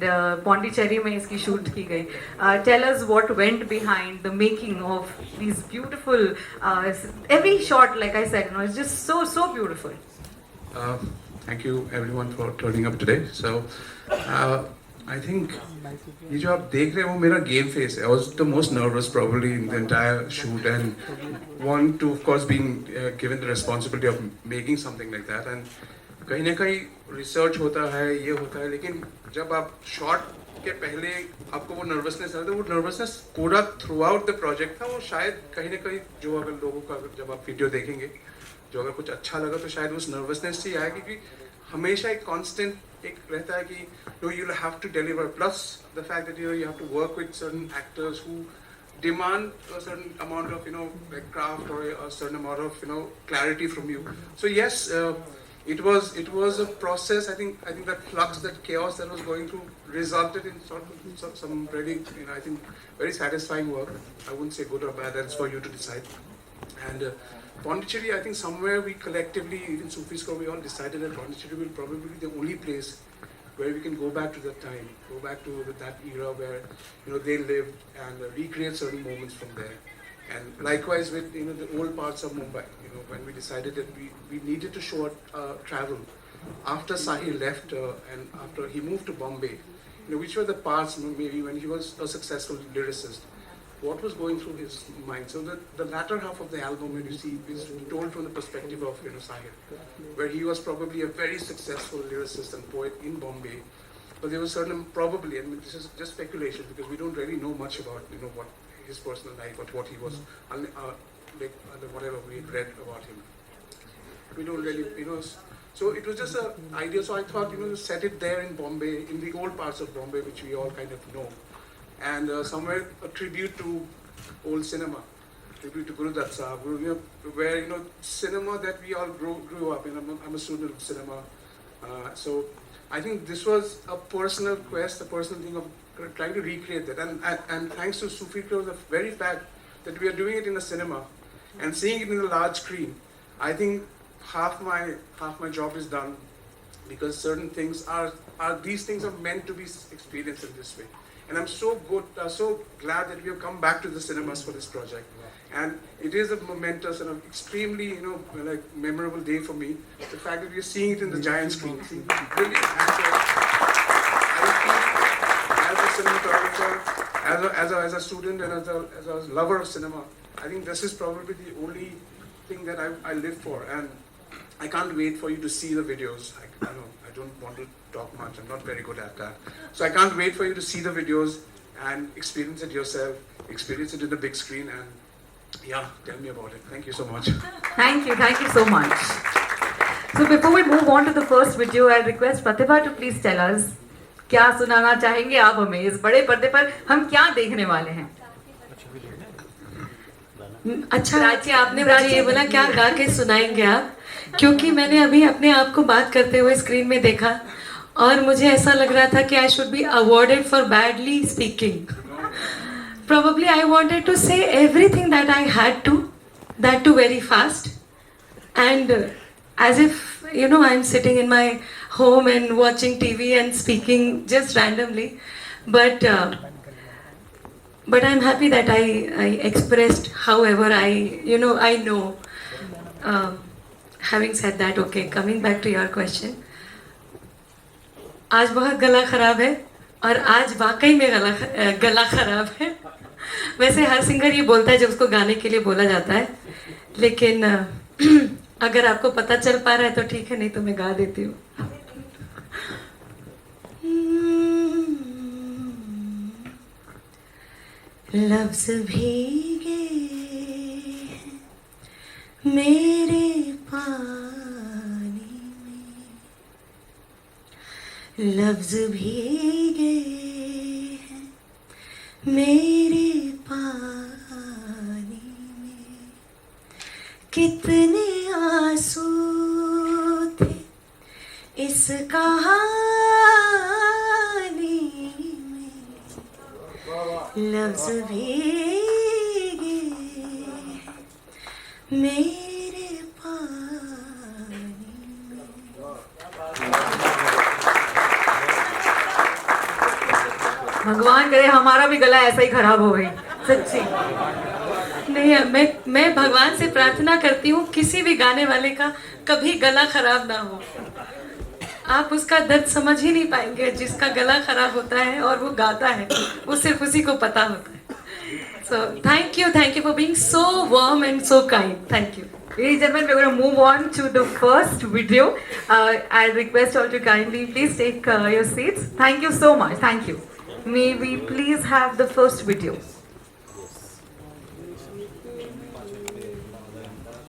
and Pondicherry में इसकी shoot की गई. Tell us what went behind the making of these beautiful. Every shot, like I said, it's just so beautiful. Thank you everyone for turning up today. So I think ये जो आप देख रहे हो वो मेरा game face है. I was the most nervous probably in the entire shoot and one to of course being given the responsibility of making something like that. And कहीं ना कहीं research होता है, ये होता है, लेकिन जब आप shot के पहले आपको वो nervousness आता है, वो nervousness पूरा throughout the project था. वो शायद कहीं ना कहीं जो अगर लोगों का जब आप video देखेंगे, जो अगर कुछ अच्छा लगा तो शायद उस nervousness से आया, क्योंकि हमेशा एक constant एक रहता है कि you'll have to deliver, plus the fact that you have to work with certain actors who demand a certain amount of like craft or a certain amount of clarity from you. So yes, it was a process. I think that flux, that chaos that was going through resulted in sort of some really I think very satisfying work. I wouldn't say good or bad, that's for you to decide. And Pondicherry, I think somewhere we collectively, even Sufis, we all decided that Pondicherry will probably be the only place where we can go back to that time, go back to that era where they lived and recreate certain moments from there. And likewise with the old parts of Mumbai, when we decided that we needed to show travel after Sahil left and after he moved to Bombay, which were the parts maybe when he was a successful lyricist, what was going through his mind. So the latter half of the album, when you see, is told from the perspective of Sahil, where he was probably a very successful lyricist and poet in Bombay. But there was certain, probably, and this is just speculation because we don't really know much about what his personal life, or what he was, like whatever we read about him. We don't really, So it was just an idea. So I thought, set it there in Bombay, in the old parts of Bombay, which we all kind of know. And somewhere a tribute to old cinema, tribute to Guru Dutt Sahab, where cinema that we all grew up in. I'm a student of cinema, so I think this was a personal quest, a personal thing of trying to recreate that. And thanks to Sufi Club, the very fact that we are doing it in a cinema and seeing it in a large screen, I think half my job is done, because certain things these things are meant to be experienced in this way. And I'm so glad that we have come back to the cinemas for this project. And it is a momentous and extremely, like memorable day for me. The fact that we're seeing it in the giant screen. Brilliant actors. I feel, as a cinematographer, as a student and as a lover of cinema, I think this is probably the only thing that I live for. And I can't wait for you to see the videos. I don't want to talk much. I'm not very good at that. So I can't wait for you to see the videos and experience it yourself, experience it in the big screen, and yeah, tell me about it. Thank you so much. Thank you so much. So before we move on to the first video, I request Pratibha to please tell us क्या सुनाना चाहेंगे आप हमें इस बड़े पर्दे पर हम क्या देखने वाले हैं. अच्छा प्राची, आपने मुझे ये बोला क्या गा के सुनाएंगे आप, क्योंकि मैंने अभी अपने आप को बात करते हुए स्क्रीन में देखा और मुझे ऐसा लग रहा था कि I should be awarded for badly speaking. Probably I wanted to say everything that I had to, that too very fast, and as if I'm sitting in my home and watching TV and speaking just randomly, but I'm happy that I expressed however I know. Having said that, okay, coming back to your question, आज बहुत गला खराब है और आज वाकई में गला खराब है. वैसे हर सिंगर ये बोलता है जब उसको गाने के लिए बोला जाता है, लेकिन अगर आपको पता चल पा रहा है तो ठीक है, नहीं तो मैं गा देती हूँ. लफ्ज़ भीगे मेरे पानी में, लफ्ज़ भीगे मेरे पानी में, कितने आंसू थे इस कहानी में, लफ्ज़ भीगे मेरे पानी में. भगवान करे हमारा भी गला ऐसा ही खराब हो गई, सच्ची। नहीं, मैं भगवान से प्रार्थना करती हूँ किसी भी गाने वाले का कभी गला खराब ना हो। आप उसका दर्द समझ ही नहीं पाएंगे जिसका गला खराब होता है और वो गाता है, वो सिर्फ उसी को पता होता है। So thank you for being so warm and so kind. Thank you. Ladies and gentlemen, we're going to move on to the first video. I request all to kindly please take your seats. Thank you so much. Thank you. May we please have the first video.